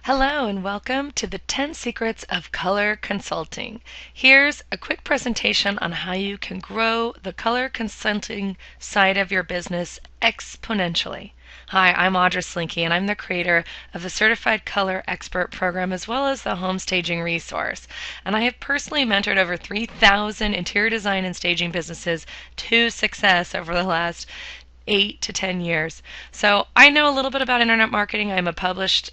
Hello and welcome to the 10 Secrets of Color Consulting. Here's a quick presentation on how you can grow the color consulting side of your business exponentially. Hi, I'm Audra Slinky and I'm the creator of the Certified Color Expert program as well as the Home Staging Resource. And I have personally mentored over 3,000 interior design and staging businesses to success over the last 8 to 10 years. So I know a little bit about internet marketing. I'm a published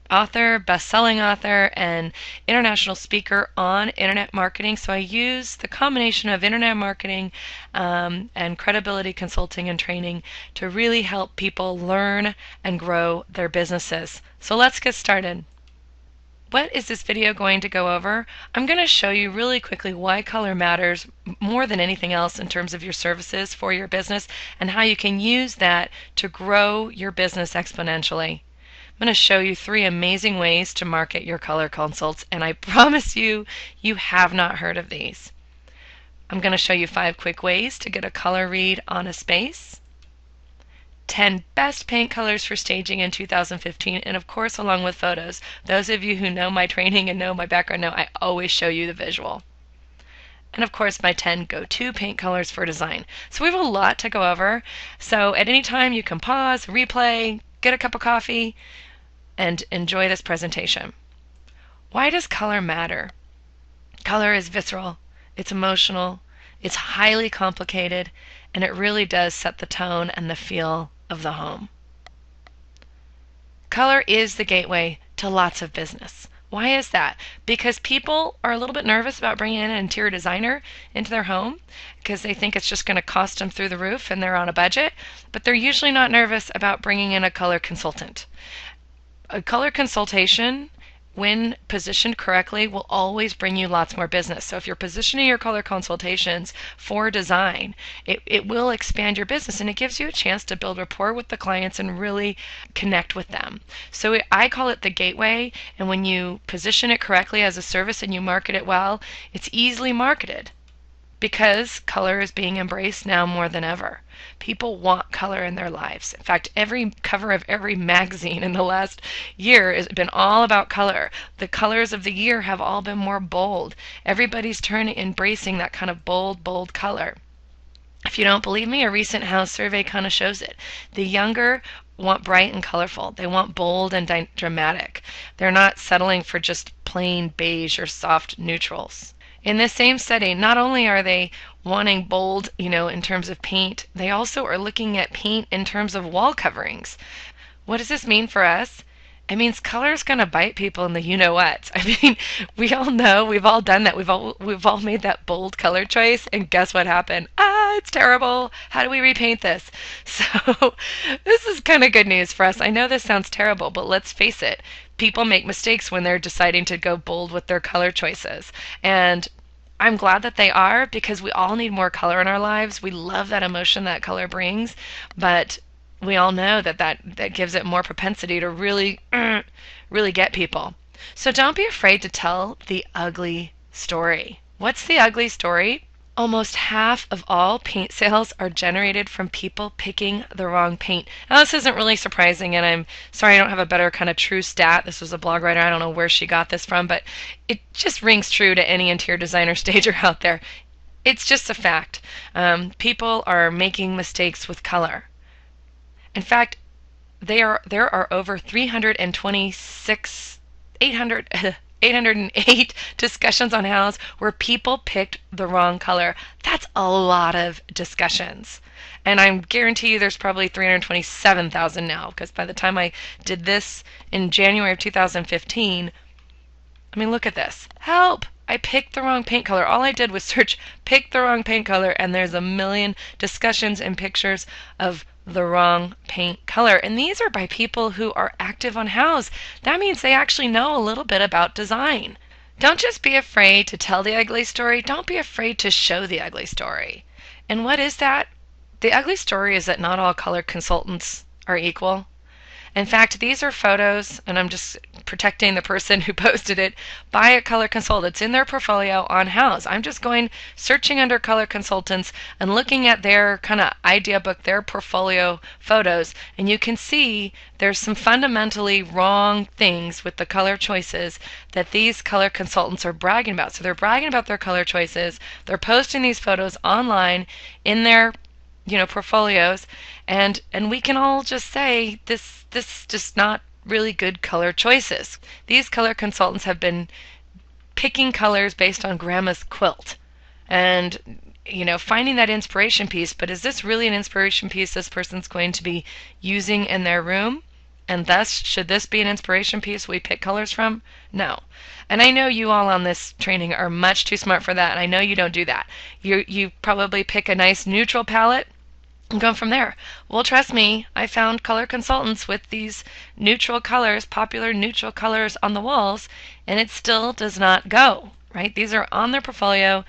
author, best-selling author, and international speaker on internet marketing. So I use the combination of internet marketing and credibility consulting and training to really help people learn and grow their businesses. So let's get started. What is this video going to go over? I'm going to show you really quickly why color matters more than anything else in terms of your services for your business and how you can use that to grow your business exponentially. I'm going to show you 3 amazing ways to market your color consults, and I promise you, you have not heard of these. I'm going to show you 5 quick ways to get a color read on a space, 10 best paint colors for staging in 2015, and of course along with photos. Those of you who know my training and know my background know I always show you the visual. And of course my 10 go-to paint colors for design. So we have a lot to go over, so at any time you can pause, replay, get a cup of coffee, and enjoy this presentation. Why does color matter? Color is visceral, it's emotional, it's highly complicated, and it really does set the tone and the feel of the home. Color is the gateway to lots of business. Why is that? Because people are a little bit nervous about bringing in an interior designer into their home because they think it's just going to cost them through the roof and they're on a budget, but they're usually not nervous about bringing in a color consultant. A color consultation, when positioned correctly, will always bring you lots more business. So if you're positioning your color consultations for design, it will expand your business and it gives you a chance to build rapport with the clients and really connect with them. So I call it the gateway, and when you position it correctly as a service and you market it well, it's easily marketed because color is being embraced now more than ever. People want color in their lives. In fact, every cover of every magazine in the last year has been all about color. The colors of the year have all been more bold. Everybody's embracing that kind of bold color. If you don't believe me, a recent house survey kind of shows it. The younger want bright and colorful. They want bold and dramatic. They're not settling for just plain beige or soft neutrals. In this same study, not only are they wanting bold, in terms of paint, they also are looking at paint in terms of wall coverings. What does this mean for us? It means color is going to bite people in the you-know-what. I mean, we all know, we've all done that. We've all made that bold color choice, and guess what happened? It's terrible. How do we repaint this? So this is kind of good news for us. I know this sounds terrible, but let's face it. People make mistakes when they're deciding to go bold with their color choices. And I'm glad that they are, because we all need more color in our lives. We love that emotion that color brings, but we all know that gives it more propensity to really get people. So don't be afraid to tell the ugly story. What's the ugly story? Almost half of all paint sales are generated from people picking the wrong paint. Now, this isn't really surprising, and I'm sorry I don't have a better kind of true stat. This was a blog writer. I don't know where she got this from, but it just rings true to any interior designer stager out there. It's just a fact. People are making mistakes with color. In fact, there are over 808 discussions on house where people picked the wrong color. That's a lot of discussions. And I guarantee you there's probably 327,000 now, because by the time I did this in January of 2015, I mean, look at this. Help! I picked the wrong paint color. All I did was search pick the wrong paint color, and there's a million discussions and pictures of the wrong paint color. And these are by people who are active on house. That means they actually know a little bit about design. Don't just be afraid to tell the ugly story. Don't be afraid to show the ugly story. And what is that? The ugly story is that not all color consultants are equal. In fact, these are photos, and I'm just protecting the person who posted it, by a color consultant. It's in their portfolio on Houzz. I'm just going searching under color consultants and looking at their kind of idea book, their portfolio photos, and you can see there's some fundamentally wrong things with the color choices that these color consultants are bragging about. So they're bragging about their color choices. They're posting these photos online in their portfolios, and we can all just say this just not really good color choices. These color consultants have been picking colors based on grandma's quilt and finding that inspiration piece, but is this really an inspiration piece this person's going to be using in their room? And thus, should this be an inspiration piece we pick colors from? No. And I know you all on this training are much too smart for that, and I know you don't do that. You probably pick a nice neutral palette and go from there. Well, trust me, I found color consultants with these neutral colors, popular neutral colors on the walls, and it still does not go, right? These are on their portfolio.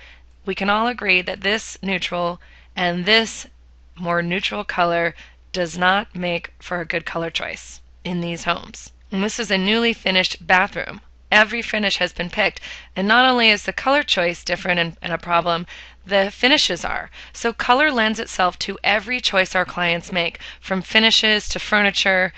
We can all agree that this neutral and this more neutral color does not make for a good color choice in these homes. And this is a newly finished bathroom. Every finish has been picked, and not only is the color choice different and a problem, the finishes are. So color lends itself to every choice our clients make, from finishes to furniture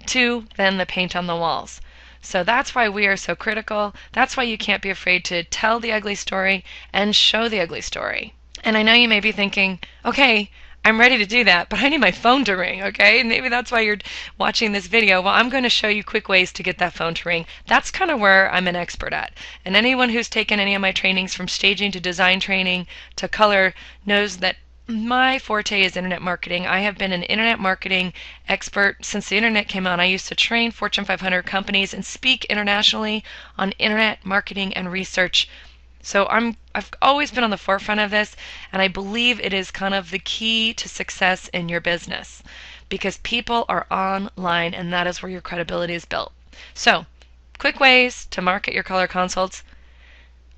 to then the paint on the walls. So that's why we are so critical. That's why you can't be afraid to tell the ugly story and show the ugly story. And I know you may be thinking, okay, I'm ready to do that, but I need my phone to ring, okay? Maybe that's why you're watching this video. Well, I'm going to show you quick ways to get that phone to ring. That's kind of where I'm an expert at. And anyone who's taken any of my trainings, from staging to design training to color, knows that my forte is internet marketing. I have been an internet marketing expert since the internet came on. I used to train Fortune 500 companies and speak internationally on internet marketing and research. So I've always been on the forefront of this, and I believe it is kind of the key to success in your business, because people are online, and that is where your credibility is built. So, quick ways to market your color consults.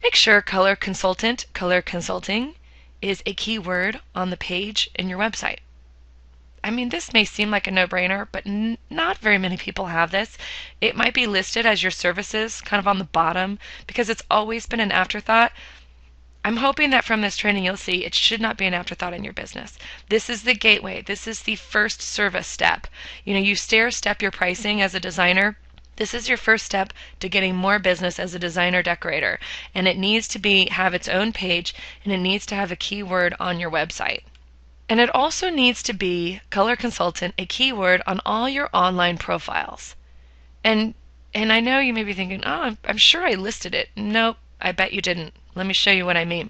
Make sure color consultant, color consulting is a keyword on the page in your website. I mean, this may seem like a no-brainer, but not very many people have this. It might be listed as your services kind of on the bottom because it's always been an afterthought. I'm hoping that from this training you'll see it should not be an afterthought in your business. This is the gateway. This is the first service step. You stair-step your pricing as a designer. This is your first step to getting more business as a designer decorator, and it needs to have its own page, and it needs to have a keyword on your website. And it also needs to be color consultant, a keyword on all your online profiles. And I know you may be thinking, oh, I'm sure I listed it. Nope, I bet you didn't. Let me show you what I mean.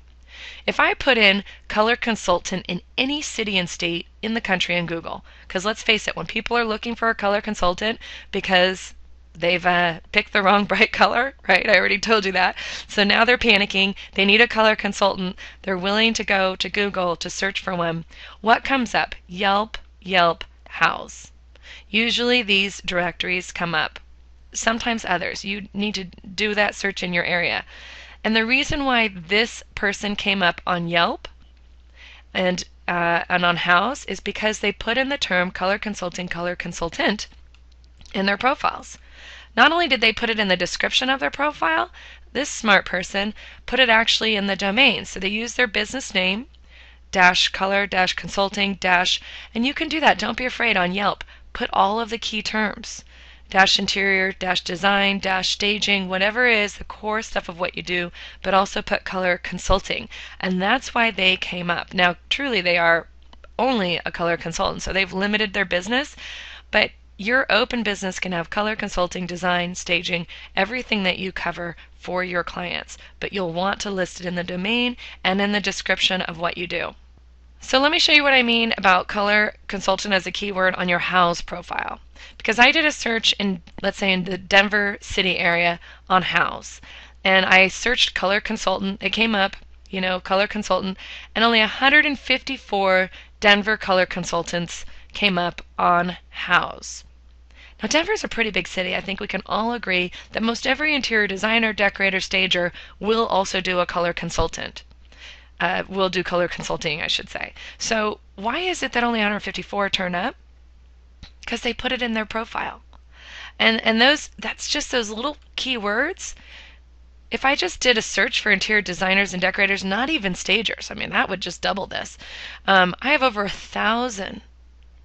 If I put in color consultant in any city and state in the country in Google, because let's face it, when people are looking for a color consultant because they've picked the wrong bright color, right? I already told you that. So now they're panicking. They need a color consultant. They're willing to go to Google to search for one. What comes up? Yelp, Houzz. Usually these directories come up. Sometimes others. You need to do that search in your area. And the reason why this person came up on Yelp and on Houzz is because they put in the term color consultant in their profiles. Not only did they put it in the description of their profile, this smart person put it actually in the domain. So they use their business name, color consulting, and you can do that. Don't be afraid on Yelp. Put all of the key terms. Interior, design, staging, whatever it is, the core stuff of what you do, but also put color consulting. And that's why they came up. Now, truly, they are only a color consultant, so they've limited their business, but your open business can have color consulting, design, staging, everything that you cover for your clients, but you'll want to list it in the domain and in the description of what you do. So let me show you what I mean about color consultant as a keyword on your Houzz profile. Because I did a search in, let's say, in the Denver city area on Houzz, and I searched color consultant. It came up, color consultant, and only 154 Denver color consultants came up on Houzz. Now, Denver's a pretty big city. I think we can all agree that most every interior designer, decorator, stager will also do a color consultant. Will do color consulting, I should say. So why is it that only 154 turn up? Because they put it in their profile. And that's just those little keywords. If I just did a search for interior designers and decorators, not even stagers, I mean, that would just double this. I have over 1,000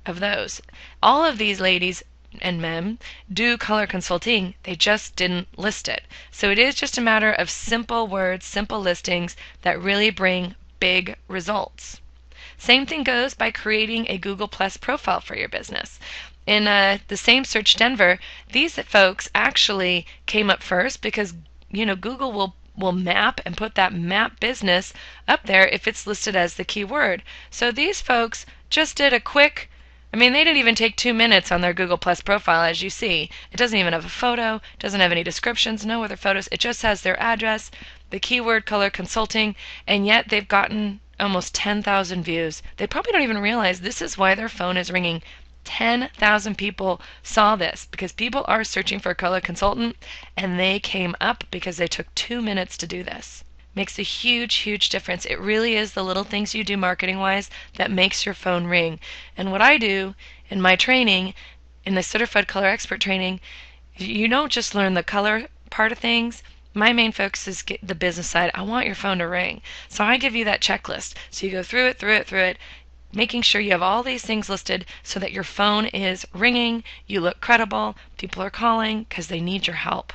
of those. All of these ladies and men do color consulting, they just didn't list it. So it is just a matter of simple words, simple listings that really bring big results. Same thing goes by creating a Google Plus profile for your business. In the same search Denver, these folks actually came up first because Google will map and put that map business up there if it's listed as the keyword. So these folks just did a quick, they didn't even take 2 minutes on their Google Plus profile, as you see. It doesn't even have a photo, doesn't have any descriptions, no other photos. It just has their address, the keyword color consulting, and yet they've gotten almost 10,000 views. They probably don't even realize this is why their phone is ringing. 10,000 people saw this because people are searching for a color consultant, and they came up because they took 2 minutes to do this. Makes a huge, huge difference. It really is the little things you do marketing-wise that makes your phone ring. And what I do in my training, in the Certified Color Expert training, you don't just learn the color part of things. My main focus is the business side. I want your phone to ring. So I give you that checklist. So you go through it, making sure you have all these things listed so that your phone is ringing, you look credible, people are calling because they need your help.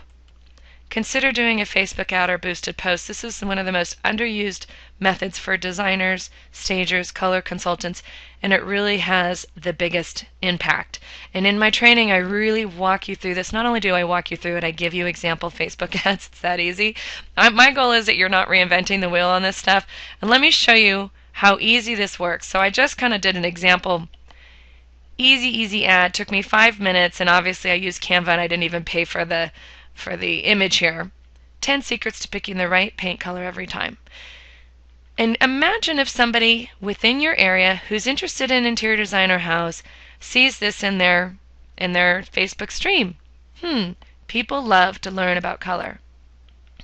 Consider doing a Facebook ad or boosted post. This is one of the most underused methods for designers, stagers, color consultants, and it really has the biggest impact. And in my training, I really walk you through this. Not only do I walk you through it, I give you example Facebook ads. It's that easy. My goal is that you're not reinventing the wheel on this stuff. And let me show you how easy this works. So I just kind of did an example. Easy ad. Took me 5 minutes, and obviously I used Canva, and I didn't even pay for the image here. 10 secrets to picking the right paint color every time. And imagine if somebody within your area who's interested in interior design or house sees this in their Facebook stream. People love to learn about color.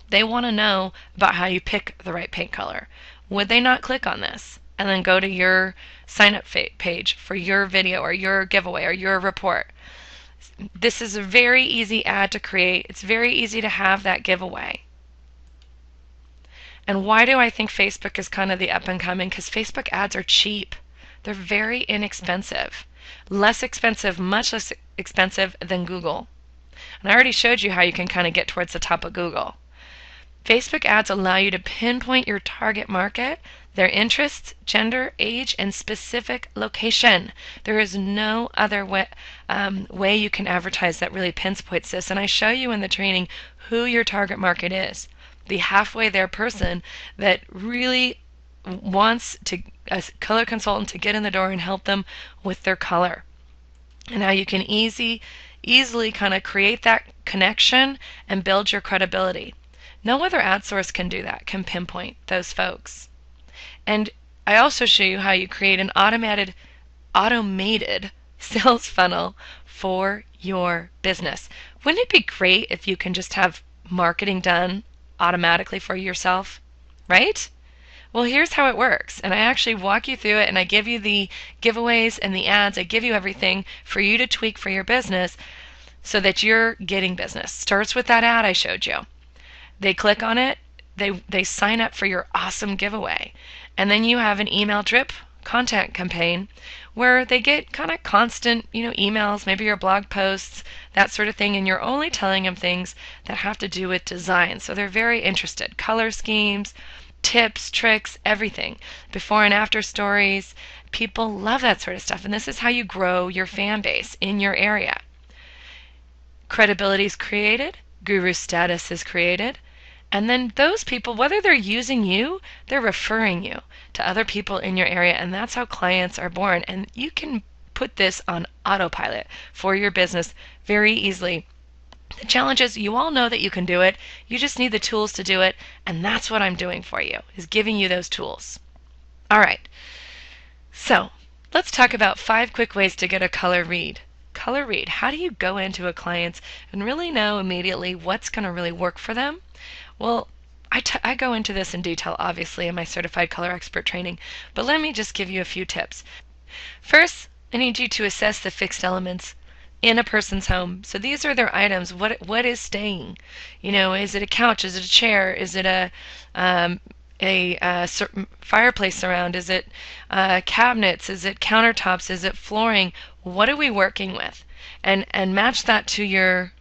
They want to know about how you pick the right paint color. Would they not click on this and then go to your sign up page for your video or your giveaway or your report? This is a very easy ad to create. It's very easy to have that giveaway. And why do I think Facebook is kind of the up and coming? Because Facebook ads are cheap. They're very inexpensive. Less expensive, much less expensive than Google. And I already showed you how you can kind of get towards the top of Google. Facebook ads allow you to pinpoint your target market, their interests, gender, age, and specific location. There is no other way you can advertise that really pinpoints this. And I show you in the training who your target market is. The halfway there person that really wants a color consultant to get in the door and help them with their color. And how you can easily kind of create that connection and build your credibility. No other ad source can do that, can pinpoint those folks. And I also show you how you create an automated sales funnel for your business. Wouldn't it be great if you can just have marketing done automatically for yourself, right? Well, here's how it works. And I actually walk you through it, and I give you the giveaways and the ads. I give you everything for you to tweak for your business so that you're getting business. Starts with that ad I showed you. They click on it, they sign up for your awesome giveaway. And then you have an email drip content campaign where they get kind of constant, emails, maybe your blog posts, that sort of thing, and you're only telling them things that have to do with design. So they're very interested. Color schemes, tips, tricks, everything. Before and after stories. People love that sort of stuff, and this is how you grow your fan base in your area. Credibility is created, guru status is created, and then those people, whether they're using you, they're referring you to other people in your area, and that's how clients are born. And you can put this on autopilot for your business very easily. The challenge is you all know that you can do it. You just need the tools to do it, and that's what I'm doing for you, is giving you those tools. All right. So let's talk about 5 quick ways to get a color read. Color read. How do you go into a client and really know immediately what's going to really work for them? Well, I go into this in detail, obviously, in my Certified Color Expert training, but let me just give you a few tips. First, I need you to assess the fixed elements in a person's home. So these are their items. What is staying? Is it a couch? Is it a chair? Is it a certain fireplace surround? Is it cabinets? Is it countertops? Is it flooring? What are we working with? And match that to your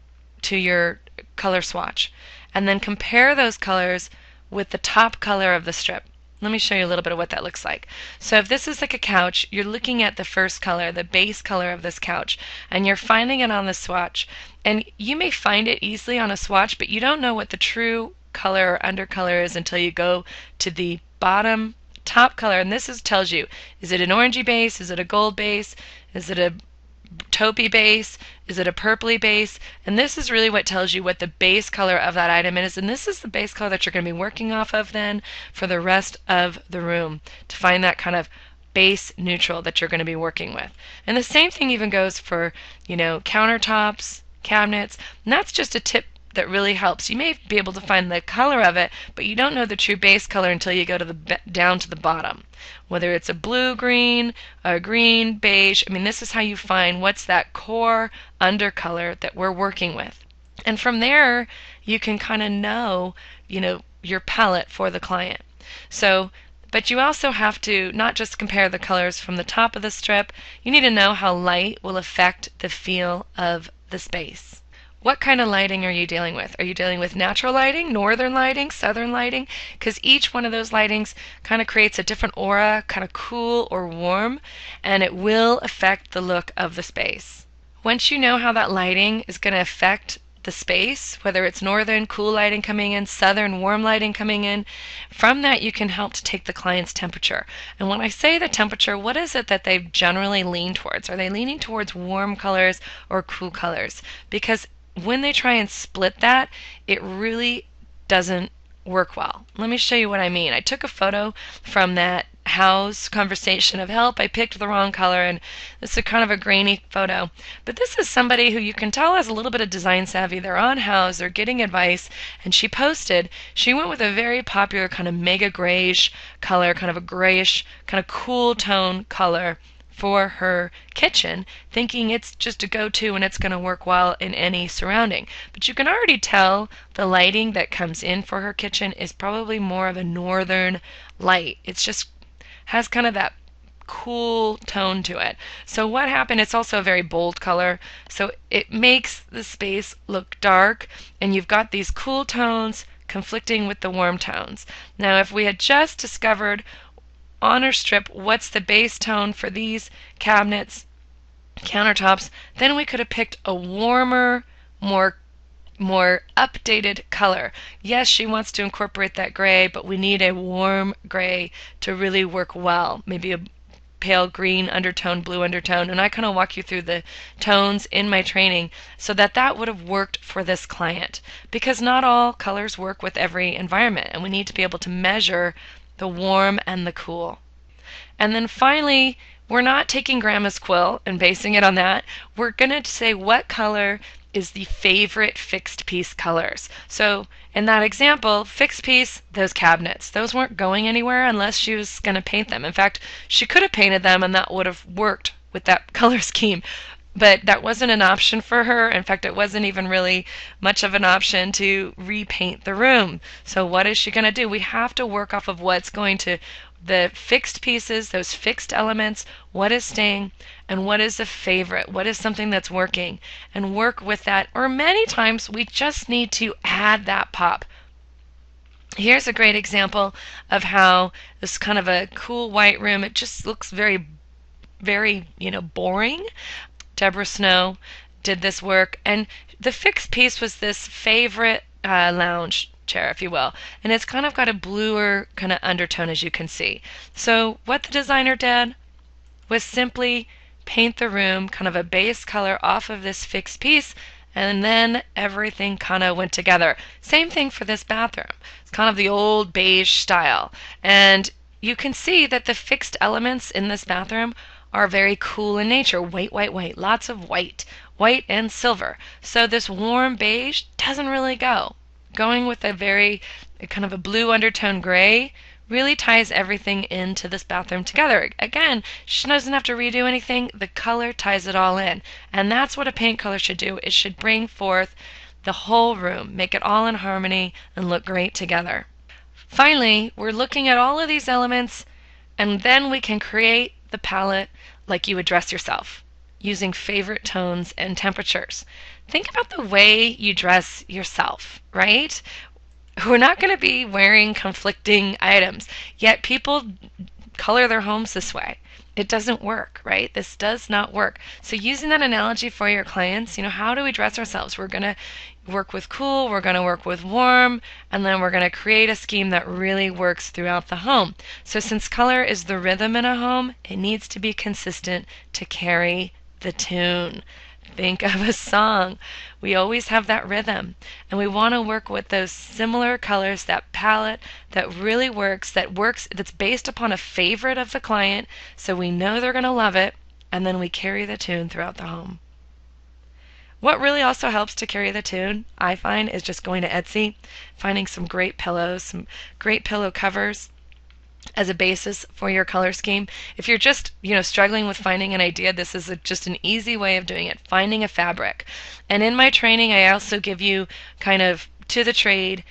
color swatch, and then compare those colors with the top color of the strip. Let me show you a little bit of what that looks like. So if this is like a couch, you're looking at the first color, the base color of this couch, and you're finding it on the swatch. And you may find it easily on a swatch, but you don't know what the true color or undercolor is until you go to the bottom top color. And tells you, is it an orangey base? Is it a gold base? Is it a taupey base? Is it a purpley base? And this is really what tells you what the base color of that item is. And this is the base color that you're going to be working off of then for the rest of the room, to find that kind of base neutral that you're going to be working with. And the same thing even goes for, countertops, cabinets. And that's just a tip that really helps. You may be able to find the color of it, but you don't know the true base color until you go to down to the bottom. Whether it's a blue green, a green, beige, this is how you find what's that core undercolor that we're working with. And from there, you can kind of know, your palette for the client. But you also have to not just compare the colors from the top of the strip, you need to know how light will affect the feel of the space. What kind of lighting are you dealing with? Are you dealing with natural lighting, northern lighting, southern lighting? Because each one of those lightings kind of creates a different aura, kind of cool or warm, and it will affect the look of the space. Once you know how that lighting is going to affect the space, whether it's northern cool lighting coming in, southern warm lighting coming in, from that you can help to take the client's temperature. And when I say the temperature, what is it that they generally lean towards? Are they leaning towards warm colors or cool colors? Because when they try and split that, it really doesn't work well. Let me show you what I mean. I took a photo from that house conversation of help. I picked the wrong color, and this is kind of a grainy photo. But this is somebody who you can tell has a little bit of design savvy. They're on House, they're getting advice, and she went with a very popular kind of mega grayish color, kind of a grayish, kind of cool tone color for her kitchen, thinking it's just a go-to and it's going to work well in any surrounding. But you can already tell the lighting that comes in for her kitchen is probably more of a northern light. It's just has kind of that cool tone to it. So what happened, it's also a very bold color, so it makes the space look dark, and you've got these cool tones conflicting with the warm tones. Now if we had just discovered on our strip what's the base tone for these cabinets, countertops, then we could have picked a warmer, more updated color. Yes, she wants to incorporate that gray, but we need a warm gray to really work well. Maybe a pale green undertone, blue undertone, and I kind of walk you through the tones in my training so that would have worked for this client, because not all colors work with every environment, and we need to be able to measure the warm and the cool. And then finally, we're not taking grandma's quill and basing it on that. We're going to say what color is the favorite fixed piece colors. So in that example, fixed piece, those cabinets, those weren't going anywhere unless she was going to paint them. In fact, she could have painted them and that would have worked with that color scheme. But that wasn't an option for her. In fact, it wasn't even really much of an option to repaint the room. So what is she going to do? We have to work off of what's going to, the fixed pieces, those fixed elements, what is staying, and what is a favorite, what is something that's working, and work with that. Or many times we just need to add that pop. Here's a great example of how this kind of a cool white room, it just looks very, very, boring. Deborah Snow did this work, and the fixed piece was this favorite lounge chair, if you will, and it's kind of got a bluer kind of undertone, as you can see. So what the designer did was simply paint the room kind of a base color off of this fixed piece, and then everything kind of went together. Same thing for this bathroom. It's kind of the old beige style, and you can see that the fixed elements in this bathroom are very cool in nature. White, white, white. Lots of white. White and silver. So this warm beige doesn't really go. Going with a very kind of a blue undertone gray really ties everything into this bathroom together. Again, she doesn't have to redo anything. The color ties it all in. And that's what a paint color should do. It should bring forth the whole room, make it all in harmony, and look great together. Finally, we're looking at all of these elements, and then we can create the palette like you would dress yourself, using favorite tones and temperatures. Think about the way you dress yourself, right? We're not going to be wearing conflicting items, yet people color their homes this way. It doesn't work, right? This does not work. So using that analogy for your clients, how do we dress ourselves? We're going to work with cool, we're going to work with warm, and then we're going to create a scheme that really works throughout the home. So since color is the rhythm in a home, it needs to be consistent to carry the tune. Think of a song. We always have that rhythm, and we want to work with those similar colors, that palette that really works, that's based upon a favorite of the client, so we know they're going to love it, and then we carry the tune throughout the home. What really also helps to carry the tune, I find, is just going to Etsy, finding some great pillows, some great pillow covers as a basis for your color scheme. If you're just, struggling with finding an idea, this is just an easy way of doing it, finding a fabric. And in my training, I also give you kind of to the trade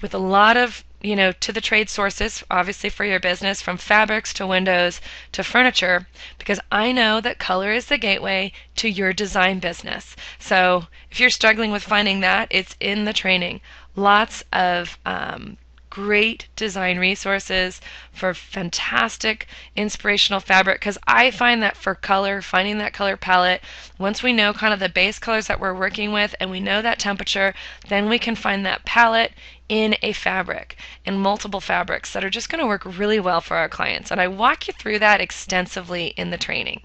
with a lot of, to the trade sources, obviously for your business, from fabrics to windows to furniture, because I know that color is the gateway to your design business. So if you're struggling with finding that, it's in the training. Lots of great design resources for fantastic inspirational fabric, because I find that for color, finding that color palette, once we know kind of the base colors that we're working with and we know that temperature, then we can find that palette in a fabric, in multiple fabrics that are just going to work really well for our clients. And I walk you through that extensively in the training.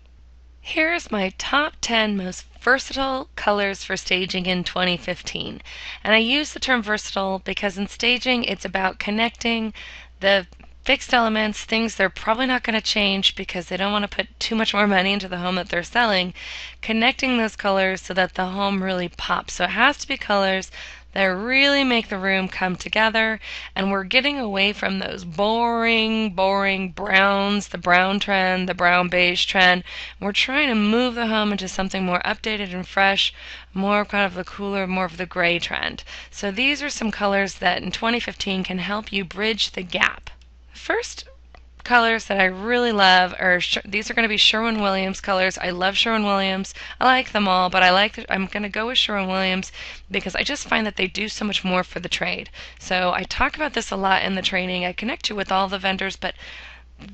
Here's my top 10 most versatile colors for staging in 2015. And I use the term versatile because in staging it's about connecting the fixed elements, things they're probably not going to change because they don't want to put too much more money into the home that they're selling, connecting those colors so that the home really pops. So it has to be colors that really make the room come together, and we're getting away from those boring browns, the brown trend, the brown beige trend. We're trying to move the home into something more updated and fresh, more kind of the cooler, more of the gray trend. So these are some colors that in 2015 can help you bridge the gap. First colors that I really love are these are going to be Sherwin-Williams colors. I love Sherwin-Williams. I like them all, but I'm going to go with Sherwin-Williams because I just find that they do so much more for the trade. So I talk about this a lot in the training. I connect you with all the vendors, but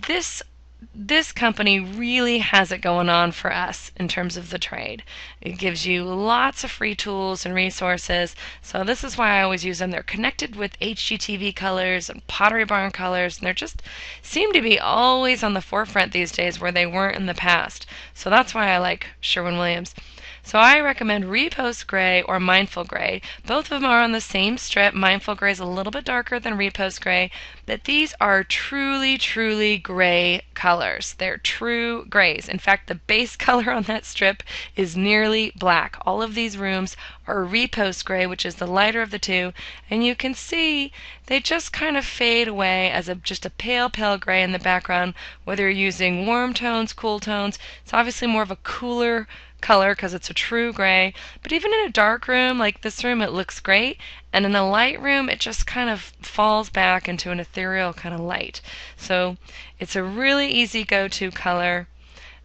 this company really has it going on for us in terms of the trade. It gives you lots of free tools and resources, so this is why I always use them. They're connected with HGTV colors and Pottery Barn colors, and they just seem to be always on the forefront these days where they weren't in the past. So that's why I like Sherwin-Williams. So I recommend Repost Gray or Mindful Gray. Both of them are on the same strip. Mindful Gray is a little bit darker than Repost Gray, but these are truly gray colors. They're true grays. In fact, the base color on that strip is nearly black. All of these rooms are Repost Gray, which is the lighter of the two, and you can see they just kind of fade away as just a pale gray in the background, whether you're using warm tones, cool tones. It's obviously more of a cooler color because it's a true gray, but even in a dark room like this room it looks great, and in a light room it just kind of falls back into an ethereal kind of light. So it's a really easy go-to color,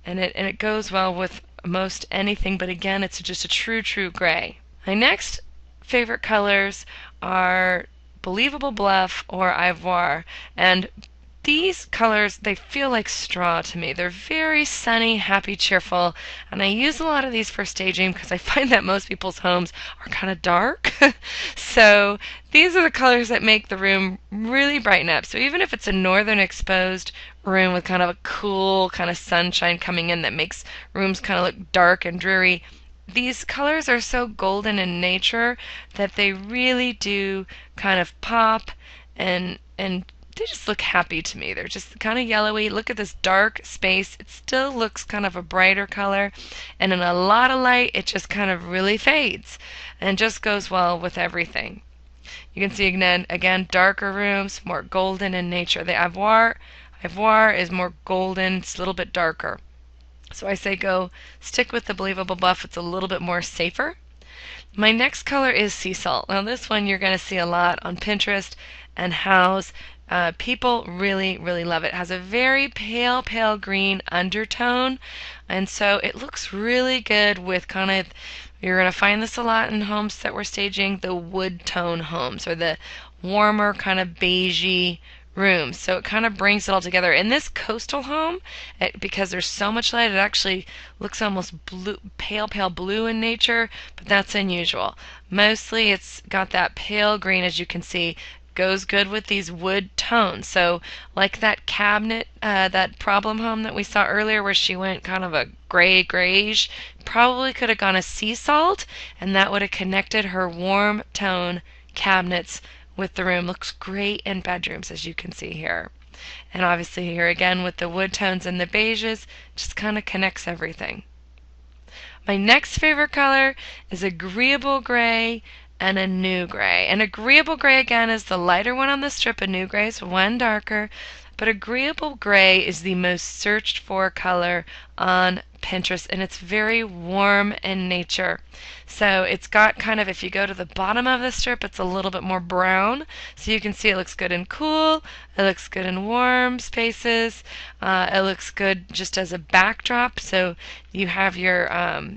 and it goes well with most anything, but again it's just a true gray. My next favorite colors are Believable Bluff or Ivoire, and these colors, they feel like straw to me. They're very sunny, happy, cheerful, and I use a lot of these for staging because I find that most people's homes are kind of dark. So these are the colors that make the room really brighten up. So even if it's a northern exposed room with kind of a cool kind of sunshine coming in that makes rooms kind of look dark and dreary, these colors are so golden in nature that they really do kind of pop, and they just look happy to me. They're just kind of yellowy. Look at this dark space. It still looks kind of a brighter color, and in a lot of light it just kind of really fades and just goes well with everything. You can see again darker rooms, more golden in nature. The Ivoire is more golden, it's a little bit darker. So I say go stick with the Believable Buff, it's a little bit more safer. My next color is Sea Salt. Now this one you're going to see a lot on Pinterest and Houzz. People really, really love it. It has a very pale, pale green undertone, and so it looks really good with kind of, you're going to find this a lot in homes that we're staging, the wood tone homes, or the warmer kind of beigey rooms. So it kind of brings it all together. In this coastal home, because there's so much light, it actually looks almost blue, pale, pale blue in nature, but that's unusual. Mostly it's got that pale green, as you can see, goes good with these wood tones. So like that cabinet, that problem home that we saw earlier where she went kind of a grayish, probably could have gone a sea salt, and that would have connected her warm tone cabinets with the room. Looks great in bedrooms, as you can see here. And obviously here again with the wood tones and the beiges, just kind of connects everything. My next favorite color is Agreeable Gray and a New Gray. And Agreeable Gray again is the lighter one on the strip. A New Gray is one darker. But Agreeable Gray is the most searched for color on Pinterest, and it's very warm in nature. So it's got kind of, if you go to the bottom of the strip, it's a little bit more brown. So you can see it looks good in cool, it looks good in warm spaces, it looks good just as a backdrop. So you have your,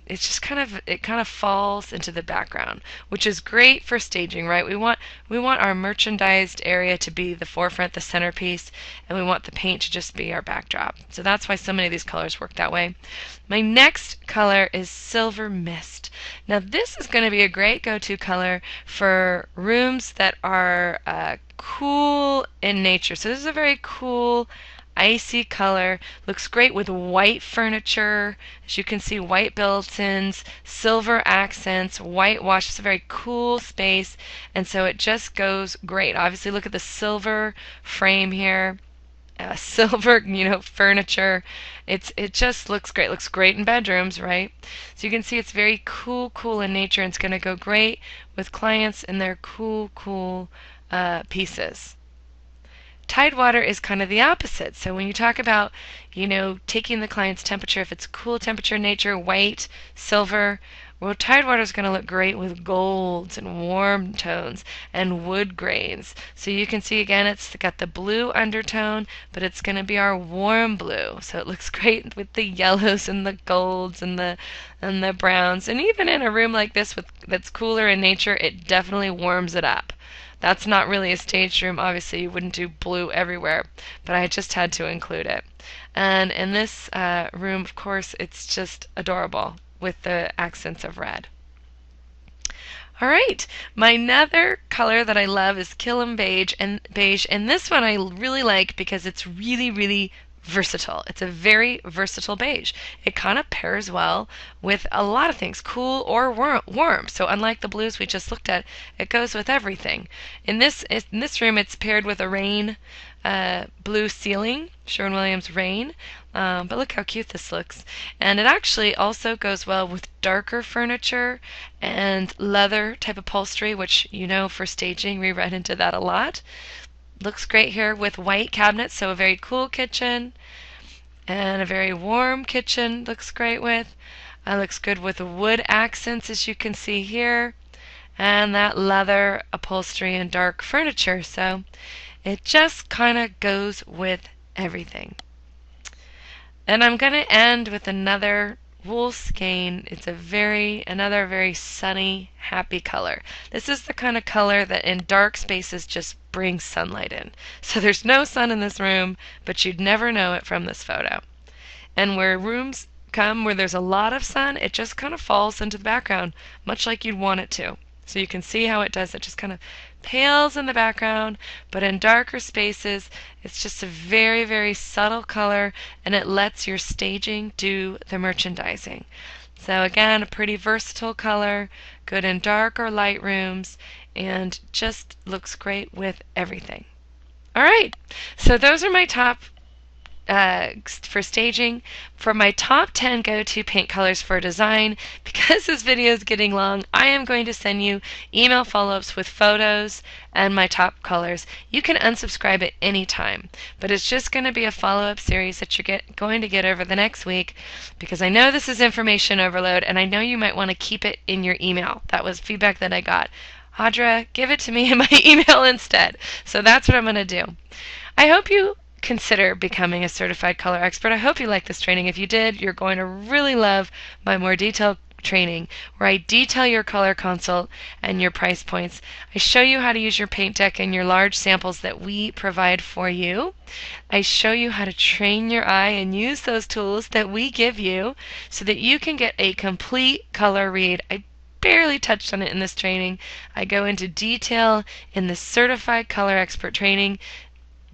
it's just kind of, it kind of falls into the background, which is great for staging, right? We want our merchandised area to be the forefront, the centerpiece, and we want the paint to just be our backdrop. So that's why so many of these colors work that way. My next color is Silver Mist. Now this is going to be a great go-to color for rooms that are cool in nature. So this is a very cool icy color. Looks great with white furniture. As you can see, white built-ins, silver accents, whitewash. It's a very cool space, and so it just goes great. Obviously, look at the silver frame here. Silver, furniture. It just looks great. Looks great in bedrooms, right? So you can see it's very cool in nature, and it's going to go great with clients and their cool pieces. Tidewater is kind of the opposite. So when you talk about, taking the client's temperature, if it's cool temperature nature, white, silver, well, Tidewater is going to look great with golds and warm tones and wood grains. So you can see again, it's got the blue undertone, but it's going to be our warm blue. So it looks great with the yellows and the golds and the browns. And even in a room like this that's cooler in nature, it definitely warms it up. That's not really a staged room. Obviously, you wouldn't do blue everywhere, but I just had to include it. And in this room, of course, it's just adorable with the accents of red. All right, my another color that I love is Killam Beige, and this one I really like because it's really versatile. It's a very versatile beige. It kind of pairs well with a lot of things, cool or warm. So unlike the blues we just looked at, it goes with everything. In this room, it's paired with a rain blue ceiling, Sherwin-Williams Rain. But look how cute this looks. And it actually also goes well with darker furniture and leather type upholstery, which for staging we run into that a lot. Looks great here with white cabinets, so a very cool kitchen and a very warm kitchen looks great with. Looks good with wood accents, as you can see here, and that leather upholstery and dark furniture. So it just kind of goes with everything. And I'm going to end with another wool skein. It's another very sunny, happy color. This is the kind of color that in dark spaces just brings sunlight in. So there's no sun in this room, but you'd never know it from this photo. And where rooms come where there's a lot of sun, it just kind of falls into the background, much like you'd want it to. So you can see how it does. It just kind of pales in the background, but in darker spaces, it's just a very subtle color, and it lets your staging do the merchandising. So again, a pretty versatile color, good in dark or light rooms, and just looks great with everything. All right, so those are my top for staging, for my top 10 go-to paint colors for design. Because this video is getting long, I am going to send you email follow-ups with photos and my top colors. You can unsubscribe at any time, but it's just going to be a follow-up series that you're going to get over the next week, because I know this is information overload and I know you might want to keep it in your email. That was feedback that I got. Audra, give it to me in my email instead. So that's what I'm going to do. I hope you consider becoming a certified color expert. I hope you like this training. If you did, you're going to really love my more detailed training where I detail your color consult and your price points. I show you how to use your paint deck and your large samples that we provide for you. I show you how to train your eye and use those tools that we give you so that you can get a complete color read. I barely touched on it in this training. I go into detail in the certified color expert training.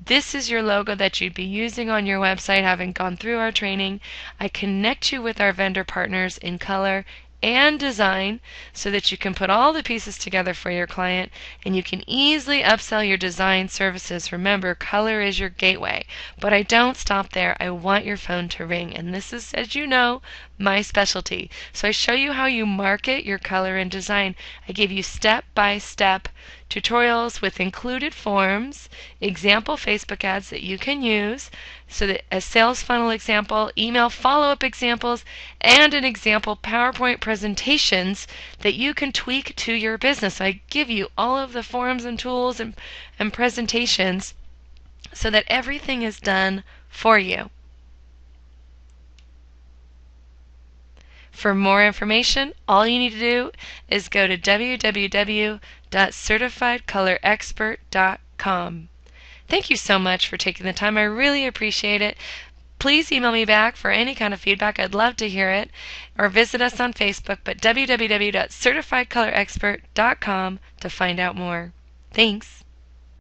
This is your logo that you'd be using on your website having gone through our training. I connect you with our vendor partners in color and design so that you can put all the pieces together for your client and you can easily upsell your design services. Remember, color is your gateway. But I don't stop there. I want your phone to ring, and this is, as you know, my specialty. So I show you how you market your color and design. I give you step-by-step tutorials with included forms, example Facebook ads that you can use, so that a sales funnel example, email follow-up examples, and an example PowerPoint presentations that you can tweak to your business. I give you all of the forms and tools and presentations so that everything is done for you. For more information, all you need to do is go to www.certifiedcolorexpert.com. Thank you so much for taking the time. I really appreciate it. Please email me back for any kind of feedback. I'd love to hear it. Or visit us on Facebook, but www.certifiedcolorexpert.com to find out more. Thanks.